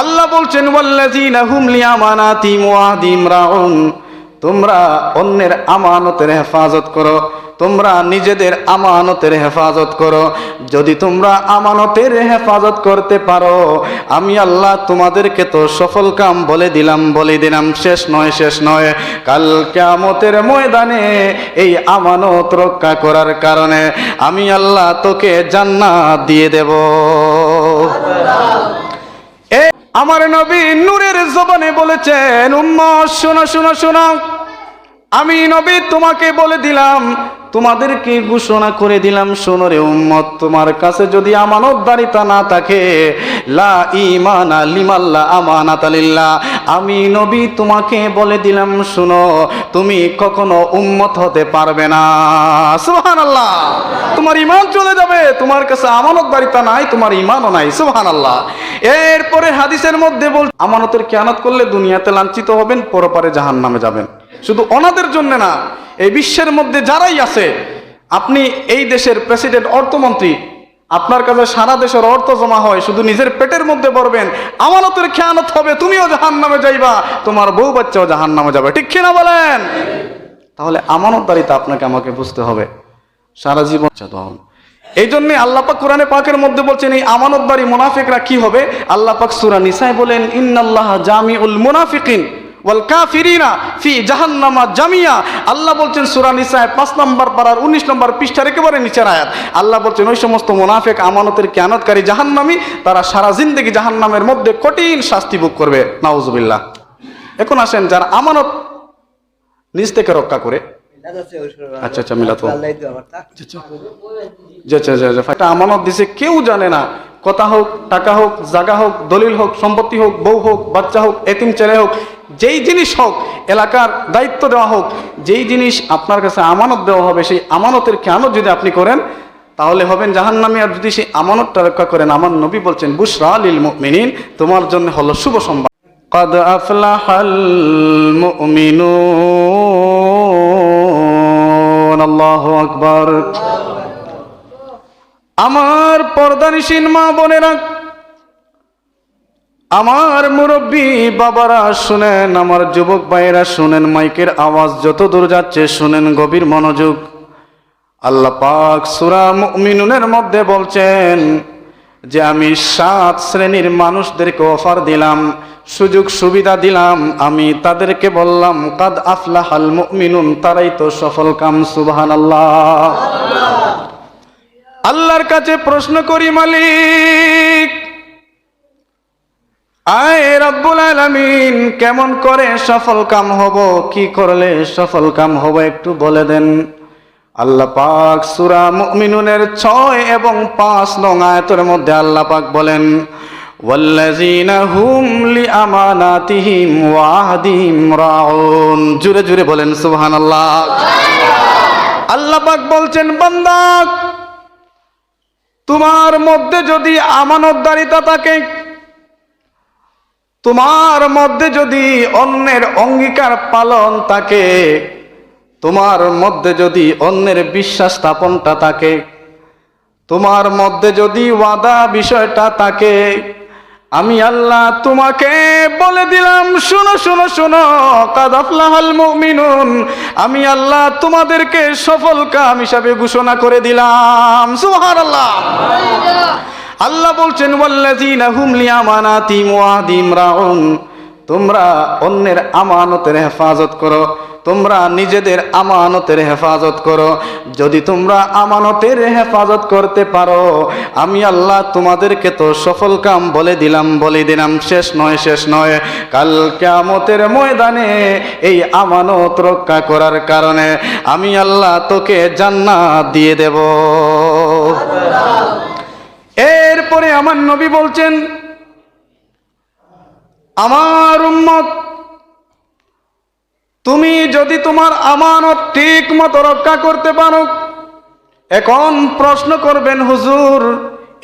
আল্লাহ বলছেন ওয়াল্লাযীনা হুম লিআমানাতিহিম ওয়া আহদিহিম রাউন, তোমরা অন্যের আমানতের হেফাজত করো, তোমরা নিজেদের আমানতের হেফাজত করো। যদি তোমরা আমানতের হেফাজত করতে পারো, আমি আল্লাহ তোমাদেরকে তো সফল কাম বলে দিলাম। শেষ নয়, কাল কিয়ামতের ময়দানে এই আমানত রক্ষা করার কারণে আমি আল্লাহ তোকে জান্নাত দিয়ে দেব। আমার নবী নূরের জবানে বলেছেন, উম্মত শোনো, আমি নবী তোমাকে বলে দিলাম, তোমাদেরকে ঘোষণা করে দিলাম, শোনো রে উম্মত, তোমার কাছে যদি আমানতদারিতা না থাকে, লা ঈমানা লিমান লা আমানাতা লিল্লাহ, আমি নবী তোমাকে বলে দিলাম, শোনো, তুমি কখনো উম্মত হতে পারবে না। সুবহানাল্লাহ। তোমার ঈমান চলে যাবে, তোমার কাছে আমানতদারিতা নাই, তোমার ঈমানও নাই। সুবহানাল্লাহ। এরপরে হাদিসের মধ্যে বল, আমানতের খেয়ানত করলে দুনিয়াতে লাঞ্ছিত হবেন, পরপারে জাহান্নামে যাবেন। শুধু ওনাদের জন্য না, এই বিশ্বের মধ্যে যারাই আছে, আপনি এই দেশের প্রেসিডেন্ট, অর্থমন্ত্রী, আপনার কাছে সারা দেশের অর্থ জমা হয়, শুধু নিজের পেটের মধ্যে ভরবেন, আমানতের খেয়ানত হবে, তুমিও জাহান্নামে যাইবা, তোমার বউ বাচ্চাও জাহান্নামে যাবে। ঠিক কিনা বলেন? তাহলে আমানতদারিতা আপনাকে আমাকে বুঝতে হবে সারা জীবন। এই জন্য আল্লাহ পাক কোরআনে পাকের মধ্যে বলছেন, এই আমানতদারি মুনাফিকরা কি হবে। আল্লাহ পাক সূরা নিসায় বলেন, ইন্নাল্লাহা জামিউল মুনাফিকিন ওয়াল কাফিরিনা ফি জাহান্নামা জামিয়া। আল্লাহ বলছেন সূরা নিসায় 5 নম্বর পারার 19 নম্বর পৃষ্ঠার একেবারে নিচের আয়াত, আল্লাহ বলছেন ওই সমস্ত মুনাফিক আমানতের খেয়ানতকারী জাহান্নামী, তারা সারা জিন্দেগি জাহান্নামের মধ্যে কঠিন শাস্তি ভোগ করবে। নাউজুবিল্লাহ। এখন আসেন, যারা আমানত নিজ থেকে রক্ষা করে, আচ্ছা মিলাত একটা আমানত দিছে, কেউ জানে না, কথা হোক, টাকা হোক, জায়গা হোক, দলিল হোক, সম্পত্তি হোক, বউ হোক, বাচ্চা হোক, এতিম ছেলে হোক, যেই জিনিস হোক, এলাকার দায়িত্ব দেওয়া হোক, যেই জিনিস আপনার কাছে আমানত দেওয়া হবে, সেই আমানতের খেয়ানত যদি আপনি করেন, তাহলে হবেন জাহান্নামী। আর যদি সেই আমানতটা রক্ষা করেন, আমার নবী বলছেন, বুশরা লিল মুমিনিন, তোমার জন্য হলো শুভ সংবাদ। قد أفلح المؤمنون الله أكبر। আমার পর্দানিশীন মা বোনেরা, আমার মুরব্বী বাবারা শুনেন, আমার যুবক ভাইয়েরা শুনেন, মাইকের আওয়াজ যত দূর যাচ্ছে শুনেন, গভীর মনোযোগ। আল্লাহ পাক সূরা মুমিনুনের মধ্যে বলছেন যে আমি 7 শ্রেণীর মানুষদেরকে অফার দিলাম, সুযোগ সুবিধা দিলাম, আমি তাদেরকে বললাম কাদ আফলাহাল মুমিনুন, তারাই তো সফল কাম। সুবহানাল্লাহ। আল্লাহর কাছে প্রশ্ন করি, মালিক আয় রব্বুল আলামিন, কেমন করে সফল কাম হব, কি করলে সফল কাম হব, একটু বলে দেন। আল্লাহ পাক সূরা মুমিনুনের 6 এবং 5 নং আয়াতের মধ্যে আল্লাহ পাক বলেন, ওয়াল্লাযীনা হুম লিআমানাতিহিম ওয়া আহদিহিম রাউন। জোরে জোরে বলেন সুবহানাল্লাহ। আল্লাহ পাক বলছেন, বান্দা, তোমার মধ্যে যদি আমানতদারিতা থাকে, তোমার মধ্যে যদি অন্যের অঙ্গীকার পালন থাকে, তোমার মধ্যে যদি অন্যের বিশ্বাস স্থাপনটা থাকে, তোমার মধ্যে যদি ওয়াদা বিষয়টা থাকে, আমি আল্লাহ তোমাকে বলে দিলাম, শোনো, কাদ আফলাহাল মুমিনুন, আমি আল্লাহ তোমাদেরকে সফল কাম হিসাবে ঘোষণা করে দিলাম। সুবহানাল্লাহ। আল্লাহ বলছেন, ওয়াল্লাযীনা হুম লিআমানাতিহিম ওয়া আহদিহিম রাউন, তোমরা অন্যের আমানতের হেফাজত করো, তোমরা নিজেদের আমানতের হেফাজত করো। যদি তোমরা আমানতের হেফাজত করতে পারো, আমি আল্লাহ তোমাদেরকে তো সফল কাম বলে দিলাম। শেষ নয়, কাল কিয়ামতের ময়দানে এই আমানত রক্ষা করার কারণে আমি আল্লাহ তোকে জান্নাত দিয়ে দেব। এরপরে আমার নবী বলছেন, আমার উম্মত, তুমি যদি তোমার আমানত ঠিক মতো রক্ষা করতে পারো, এখন প্রশ্ন করবেন, হুজুর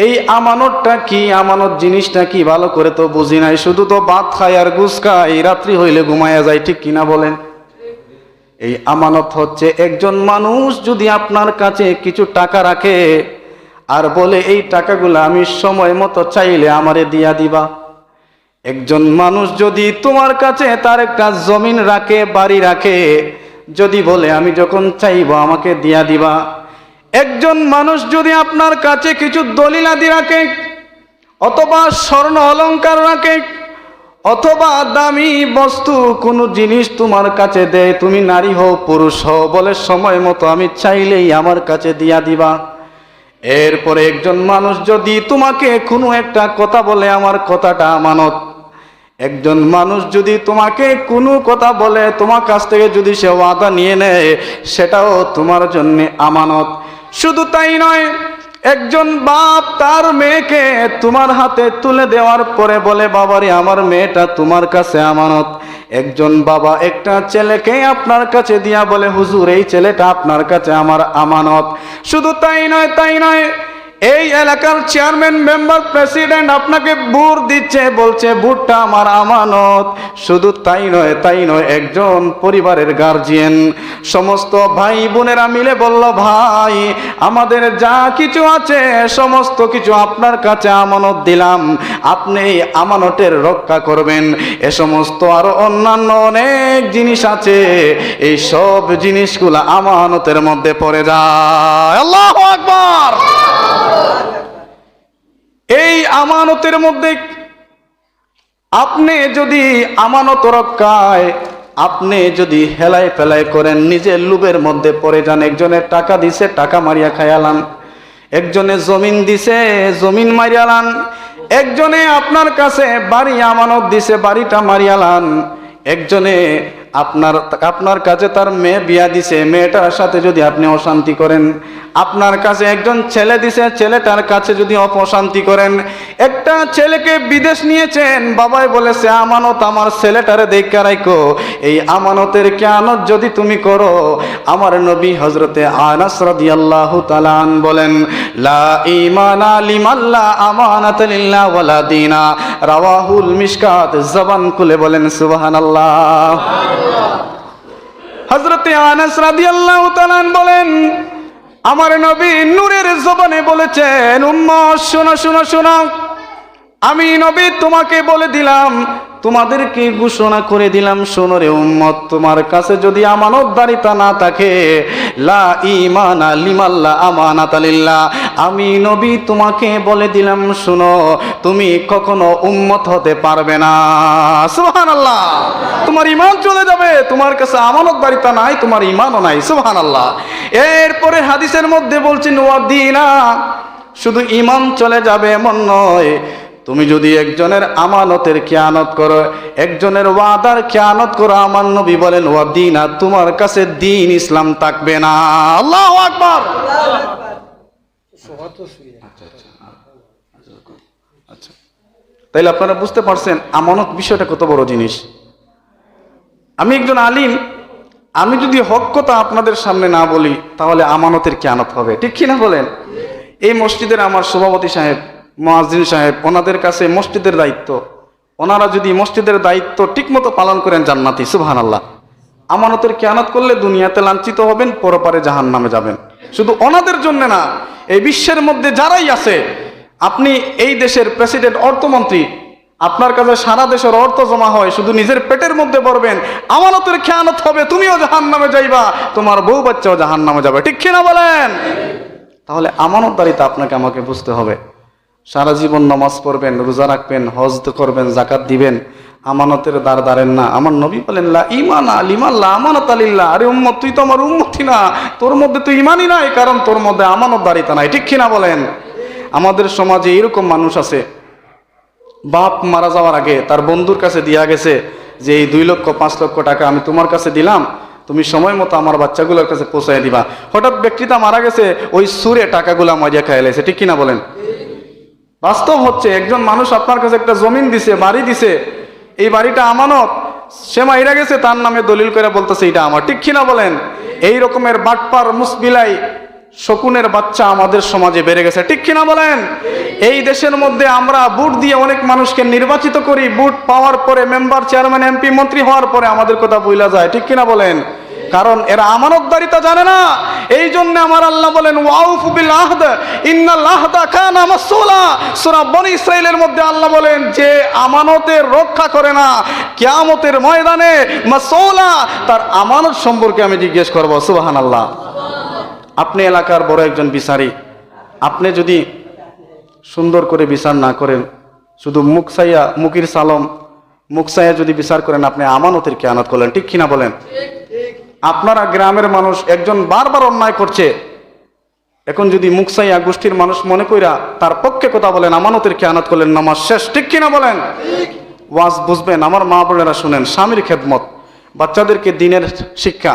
এই আমানতটা কি, আমানত জিনিসটা কি, ভালো করে তো বুঝি নাই, শুধু তো ভাত খাই আর ঘুষ খাই, রাত্রি হইলে ঘুমায়া যায়। ঠিক কিনা বলেন? এই আমানত হচ্ছে, একজন মানুষ যদি আপনার কাছে কিছু টাকা রাখে আর বলে, এই টাকাগুলো আমি সময় মতো চাইলে আমারে দিয়া দিবা, একজন মানুষ যদি তোমার কাছে তার একটা জমিন রাখে, বাড়ি রাখে, যদি বলে আমি যখন চাইবো আমাকে দিয়া দিবা, একজন মানুষ যদি আপনার কাছে কিছু দলিলাদি রাখে, অথবা স্বর্ণ অলংকার রাখে, অথবা দামি বস্তু কোনো জিনিস তোমার কাছে দেয়, তুমি নারী হও পুরুষ হও, বলে সময় মতো আমি চাইলেই আমার কাছে দিয়া দিবা। এরপরে একজন মানুষ যদি তোমাকে কোনো একটা কথা বলে, আমার কথাটা আমানত, একজন মানুষ যদি তোমাকে কোনো কথা বলে, তোমার কাছ থেকে যদি সে ওয়াদা নিয়ে নেয়, সেটাও তোমার জন্য আমানত। শুধু তাই নয়, একজন বাপ তার মেয়েকে তোমার হাতে তুলে দেওয়ার পরে বলে, বাবারে আমার মেয়েটা তোমার কাছে আমানত। একজন বাবা একটা ছেলেকে আপনার কাছে দিয়া বলে, হুজুর এই ছেলেটা আপনার কাছে আমার আমানত। শুধু তাই নয়, এই এলাকার চেয়ারম্যান, মেম্বার, প্রেসিডেন্ট আপনাকে ভোট দিচ্ছে, বলছে ভোটটা আমার আমানত। শুধু তাই নয়, একজন পরিবারের গার্জিয়ান সমস্ত ভাই বোনেরা মিলে বলল, ভাই আমাদের যা কিছু আছে সমস্ত কিছু আপনার কাছে আমানত দিলাম, আপনি এই আমানতের রক্ষা করবেন। এ সমস্ত আরো অন্যান্য অনেক জিনিস আছে, এই সব জিনিসগুলো আমানতের মধ্যে পড়ে যায়। আল্লাহু আকবার। এই আমানতের মধ্যে আপনি যদি আমানত রক্ষায় আপনি যদি হেলাই ফেলাই করেন, নিজের লোভের মধ্যে পড়ে যান, একজনের টাকা দিছে টাকা মারিয়া খায়ালান, একজনে জমিন দিছে জমিন মারিয়ালান, একজনে আপনার কাছে বাড়ি আমানত দিছে বাড়িটা মারিয়ালান, একজনে আপনার কাছে তার মেয়ে বিয়া দিছে, মেয়েটার সাথে যদি আপনি অশান্তি করেন, আপনার কাছে একজন ছেলে দিছে, ছেলেটার কাছে যদি অপশান্তি করেন, একটা ছেলেকে বিদেশ নিয়েছেন, বাবাই বলেছে আমানত আমার ছেলেটারে দেখা রাখো, এই আমানতের খেয়ানত যদি তুমি করো, আমার নবী হযরতে আনাস রাদিয়াল্লাহু তাআলা বলেন, লা ঈমানা লিমান লা আমানাতা লিল্লাহ ওয়ালা দীনা, রাওয়াহুল মিশকাত। জবান খুলে বলেন সুবহানাল্লাহ। হযরতে আনাস রাদিয়াল্লাহু তাআলা বলেন, আমার নবী নূরের জবানে বলেছেন, উম্মত শোনো শোনো শোনো, আমি নবী তোমাকে বলে দিলাম, তোমাদেরকে ঘোষণা করে দিলাম, শোনো রে উম্মত, তোমার কাছে যদি আমানতদারিতা না থাকে, লা ঈমানা লিমান লা আমানাতা লিল্লাহ, আমি নবী তোমাকে বলে দিলাম, শোনো, তুমি কখনো উম্মত হতে পারবে না। সুবহানাল্লাহ। তোমার ঈমান চলে যাবে, তোমার কাছে আমানতদারিতা নাই, তোমার ঈমানও নাই। সুবহানাল্লাহ। এরপরে হাদিসের মধ্যে বলছেন, ওয়াদিনা, শুধু ঈমান চলে যাবে এমন নয়, তুমি যদি একজনের আমানতের খেয়ানত করো, একজনের ওয়াদার খেয়ানত করো, আমার নবী বলেন ওয়াদিনা, তোমার কাছে দ্বীন ইসলাম থাকবে না। আল্লাহু আকবার। আচ্ছা, তাইলে আপনারা বুঝতে পারছেন আমানত বিষয়টা কত বড় জিনিস। আমি একজন আলিম, আমি যদি হক কথা আপনাদের সামনে না বলি, তাহলে আমানতের খেয়ানত হবে, ঠিক কি না বলেন? এই মসজিদের আমার সভাপতি সাহেব, মুয়াজ্জিন সাহেব, ওনাদের কাছে মসজিদের দায়িত্ব, ওনারা যদি মসজিদের দায়িত্ব ঠিকমতো পালন করেন, জান্নাতি। সুবহানাল্লাহ। আমানতের খেয়ানত করলে দুনিয়াতে লাঞ্ছিত হবেন, পরপারে জাহান্নামে যাবেন। শুধু ওনাদের জন্য না, এই বিশ্বের মধ্যে যারাই আছে, আপনি এই দেশের প্রেসিডেন্ট, অর্থমন্ত্রী, আপনার কাছে সারা দেশের অর্থ জমা হয়, শুধু নিজের পেটের মধ্যে পড়বেন, আমানতের খেয়ানত হবে, তুমিও জাহান্নামে যাইবা, তোমার বউ বাচ্চাও জাহান্নামে যাবে, ঠিক কিনা বলেন? তাহলে আমানতদারিতা আপনাকে আমাকে বুঝতে হবে। সারা জীবন নামাজ পড়বেন, রোজা রাখবেন, হজ করবেন, যাকাত দিবেন, আমানতের দ্বার দাঁড়েন না। আমার নবী বলেন, লা ঈমানা লিমান লা আমানাতা লিল্লাহ। আরে উম্মত, তুই তো আমার উম্মতই না, তোর মধ্যে তো ঈমানই নাই, কারণ তোর মধ্যে আমানতদারিতা নাই, ঠিক কিনা বলেন? আমাদের সমাজে এরকম মানুষ আছে, বাপ মারা যাওয়ার আগে তার বন্ধুর কাছে দিয়া গেছে যে এই 2 লক্ষ 5 লক্ষ টাকা আমি তোমার কাছে দিলাম, তুমি সময় মতো আমার বাচ্চাগুলোর কাছে পৌঁছায় দিবা। হঠাৎ ব্যক্তিটা মারা গেছে, ওই সুরে টাকাগুলা মজা খাইয়া লাইছে, ঠিক কিনা বলেন? বাস্তব হচ্ছে, একজন মানুষ আপনার কাছে একটা জমিন দিছে, বাড়ি দিছে, এই বাড়িটা আমানত, সে মাইরা গেছে, তার নামে দলিল করে বলতেছে এটা আমার, ঠিক কিনা বলেন? এই রকমের বাটপার, মুসবিলাই, শকুনের বাচ্চা আমাদের সমাজে বেড়ে গেছে, ঠিক কিনা বলেন? এই দেশের মধ্যে আমরা ভোট দিয়ে অনেক মানুষকে নির্বাচিত করি, ভোট পাওয়ার পরে মেম্বার, চেয়ারম্যান, এমপি, মন্ত্রী হওয়ার পরে আমাদের কথা ভুলা যায়, ঠিক কিনা বলেন? কারণ এরা আমানতদারিতা জানে না। এই জন্য আমার আল্লাহ বলেন ওয়াউফু বিল আহদ ইন্নাল আহদা কানা মাসউলা। সূরা বনী ইসরাঈলের মধ্যে আল্লাহ বলেন যে আমানতের রক্ষা করে না, কিয়ামতের ময়দানে মাসউলা, তার আমানত সম্পর্কে আমি জিজ্ঞেস করব। সুবহানাল্লাহ। আপনি এলাকার বড় একজন বিচারী, আপনি যদি সুন্দর করে বিচার না করেন, শুধু মুকির সালম মুখ চাইয়া যদি বিচার করেন, আপনি আমানতের খেয়ানত করলেন। ঠিক কিনা বলেন? আপনারা গ্রামের মানুষ একজন বারবার অন্যায় করছে, এখন যদি মুখ চাইয়া গোষ্ঠীর মানুষ মনে কইরা তার পক্ষে কথা বলেন, আমানতের খেয়ানত করলেন, নামাজ শেষ। ঠিক কিনা বলেন? ওয়াজ বুঝবেন। আমার মা বোনেরা শুনেন, স্বামীর খেদমত, বাচ্চাদেরকে দিনের শিক্ষা,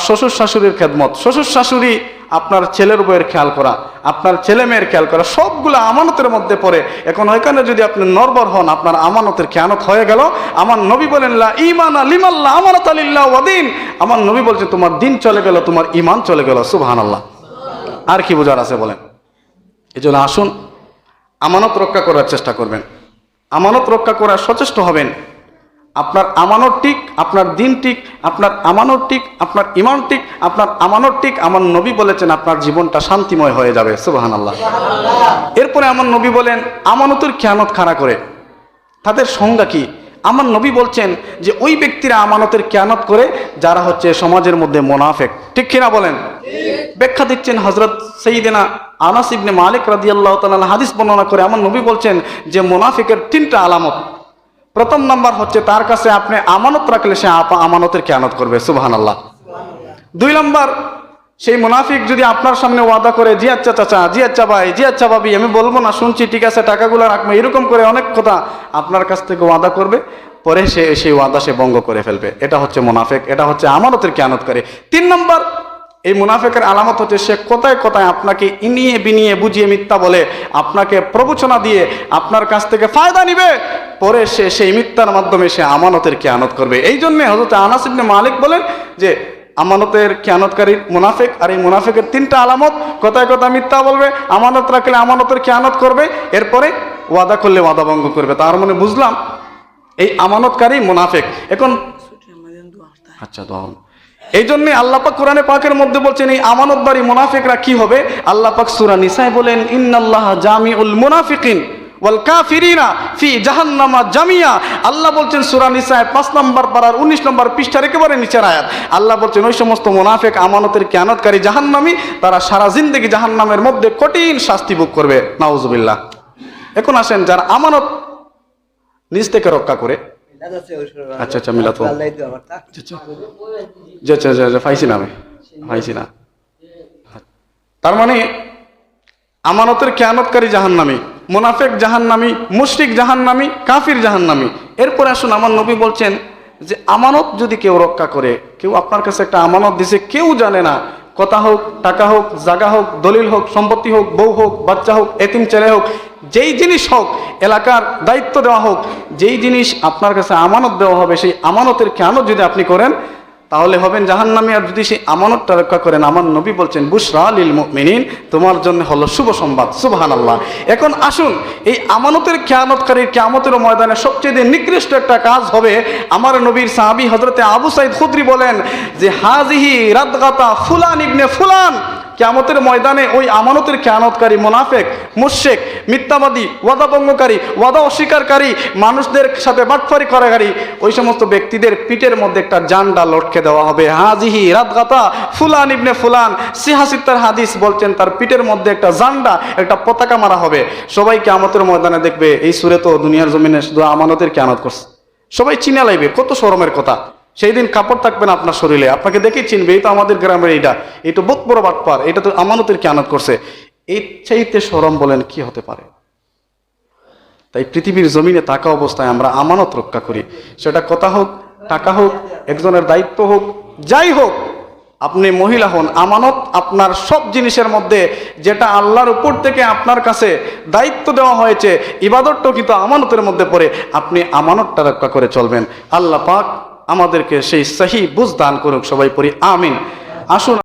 শ্বশুর শাশুড়ির খেদমত, শ্বশুর শাশুড়ি আপনার ছেলের বউয়ের খেয়াল করা, আপনার ছেলে মেয়ের খেয়াল করা, সবগুলো আমানতের মধ্যে পড়ে। এখন ওইখানে যদি আপনি নরবর হন, আপনার আমানতের খেয়ানত হয়ে গেল। আমার নবী বলেন লা ঈমানা লিমাল্লাহ আমানাত লিল্লাহ ওয়া দীন। আমার নবী বলছে তোমার দিন চলে গেল, তোমার ঈমান চলে গেল। সুবহানাল্লাহ। আর কি বোঝার আছে বলেন? এজন্য আসুন আমানত রক্ষা করার চেষ্টা করবেন, আমানত রক্ষা করার সচেষ্ট হবেন। আপনার আমানত ঠিক, আপনার দিন ঠিক, আপনার আমানত ঠিক, আপনার ঈমান ঠিক, আপনার আমানত ঠিক। আমার নবী বলেছেন আপনার জীবনটা শান্তিময় হয়ে যাবে। সুবহানাল্লাহ। এরপরে আমার নবী বলেন আমানতের খেয়ানত কারা করে, তাদের সংজ্ঞা কি? আমার নবী বলছেন যে ওই ব্যক্তিরা আমানতের খেয়ানত করে যারা হচ্ছে সমাজের মধ্যে মুনাফিক। ঠিক কিনা বলেন? ব্যাখ্যা দিচ্ছেন হযরত সাইয়্যিদিনা আনাস ইবনে মালিক রাদিয়াল্লাহু তাআলা হাদিস বর্ণনা করে আমার নবী বলছেন যে মুনাফিকের তিনটা আলামত। প্রথম নাম্বার হচ্ছে তার কাছে আপনি আমানত রাখলে সে আমানতের খেয়ানত করবে। সুবহানাল্লাহ। দুই নাম্বার, সেই মুনাফিক যদি আপনার সামনে ওয়াদা করে জি আচ্ছা চাচা, জি আচ্ছা ভাই, জি আচ্ছা ভাবি, আমি বলবো না, শুনছি, ঠিক আছে, টাকাগুলো রাখবো, এরকম করে অনেক কথা আপনার কাছ থেকে ওয়াদা করবে, পরে সেই ওয়াদা সে ভঙ্গ করে ফেলবে। এটা হচ্ছে মুনাফিক, এটা হচ্ছে আমানতের খেয়ানতকারী। তিন নাম্বার, এই মুনাফিকের আলামত হচ্ছে সে কোথায় কোথায় আপনাকে ইনিয়ে বিনিয়ে বুঝিয়ে মিথ্যা বলে, আপনাকে প্রবচনা দিয়ে আপনার কাছ থেকে ফায়দা নিবে, পরে সে সেই মিথ্যার মাধ্যমে সে আমানতের খেয়ানত করবে। এই জন্য হযরত আনাস ইবনে মালিক বলেন যে আমানতের খেয়ানতকারী মুনাফিক, আর এই মুনাফিকের তিনটা আলামত, কোথায় কোথায় মিথ্যা বলবে, আমানত রাখলে আমানতের খেয়ানত করবে, এরপরে ওয়াদা করলে ওয়াদা ভঙ্গ করবে। তার মানে বুঝলাম এই আমানতকারী মুনাফিক। এখন আচ্ছা দোয়া, এই জন্য আল্লাহ পাক কোরআনে পাকের মধ্যে বলছেন এই আমানতদারী মুনাফিকরা কি হবে। আল্লাহ পাক সূরা নিসায় বলেন ইন্নাল্লাহা জামিউল মুনাফিকিন ওয়াল কাফিরিনা ফি জাহান্নামা জামিয়া। আল্লাহ বলছেন সূরা নিসায় 5 নম্বর পারার 19 নম্বর পৃষ্ঠার একেবারে নিচের আয়াত। আল্লাহ বলছেন ওই সমস্ত মুনাফিক আমানতের খেয়ানতকারী জাহান্নামী, তারা সারা জিন্দেগি জাহান্নামের মধ্যে কঠিন শাস্তি ভোগ করবে। নাউজুবিল্লাহ। এখন আসেন যারা আমানত নিজ থেকে রক্ষা করে, আচ্ছা আচ্ছা মিলাত পাইছি না, আমি পাইছি না। তার মানে আমানতের খেয়ানতকারী জাহান্নামী, মুনাফিক জাহান্নামী, মুশরিক জাহান্নামী, কাফির জাহান্নামী। এরপর আসুন আমার নবী বলছেন যে আমানত যদি কেউ রক্ষা করে, কেউ আপনার কাছে একটা আমানত দিছে, কেউ জানে না, কথা হোক, টাকা হোক, জায়গা হোক, দলিল হোক, সম্পত্তি হোক, বউ হোক, বাচ্চা হোক, এতিম ছেলে হোক, যেই জিনিস হোক, এলাকার দায়িত্ব দেওয়া হোক, যেই জিনিস আপনার কাছে আমানত দেওয়া হবে, সেই আমানতের খেয়ানত যদি আপনি করেন তাহলে হবেন জাহান্নামী। আর যদি সেই আমানতটা রক্ষা করেন, আমার নবী বলছেন বুশরা লিল মুমিনিন, তোমার জন্য হলো শুভ সংবাদ। সুবহানাল্লাহ। এখন আসুন এই আমানতের খেয়ানতকারীর কিয়ামতের ময়দানে সবচেয়ে নিকৃষ্ট একটা কাজ হবে। আমার নবীর সাহাবী হযরতে আবু সাঈদ খুদরি বলেন যে হাযিহি রাদগাতা ফুলান ইবনে ফুলান। কিয়ামতের ময়দানে ওই আমানতের খেয়ানতকারী মুনাফিক, মুশরিক, মিথ্যাবাদী, ওয়াদা ভঙ্গকারী, ওয়াদা অস্বীকারী, মানুষদের সাথে বাটপারি করাকারী, ওই সমস্ত ব্যক্তিদের পিঠের মধ্যে একটা জান্ডা লটকে দেওয়া হবে। হাযিহি রাদগাতা ফুলান ইবনে ফুলান। সিহাসিত্তার হাদিস বলছেন তার পিঠের মধ্যে একটা জান্ডা, একটা পতাকা মারা হবে। সবাই কিয়ামতের ময়দানে দেখবে এই সুরে তো দুনিয়ার জমিনে শুধু আমানতের খেয়ানত করছে, সবাই চিনে লাইবে। কত শরমের কথা। সেই দিন কাপড় থাকবে না আপনার শরীরে, আপনাকে দেখেই চিনবে, এই তো আমাদের গ্রামের এটা তো বহুত বড় বাটপার, এটা তো আমানতের খেয়ানত করছে। এই চাইতে শরম বলেন কি হতে পারে? তাই পৃথিবীর জমিনে থাকা অবস্থায় আমরা আমানত রক্ষা করি, সেটা কথা হোক, টাকা হোক, একজনের দায়িত্ব হোক, যাই হোক। আপনি মহিলা হন, আমানত আপনার সব জিনিসের মধ্যে যেটা আল্লাহর উপর থেকে আপনার কাছে দায়িত্ব দেওয়া হয়েছে, ইবাদতটাও কিন্তু আমানতের মধ্যে পড়ে, আপনি আমানতটা রক্ষা করে চলবেন। আল্লাহ পাক আমাদেরকে সেই সহি বুঝ দান করুক। সবাই পড়ি আমিন। আসুন।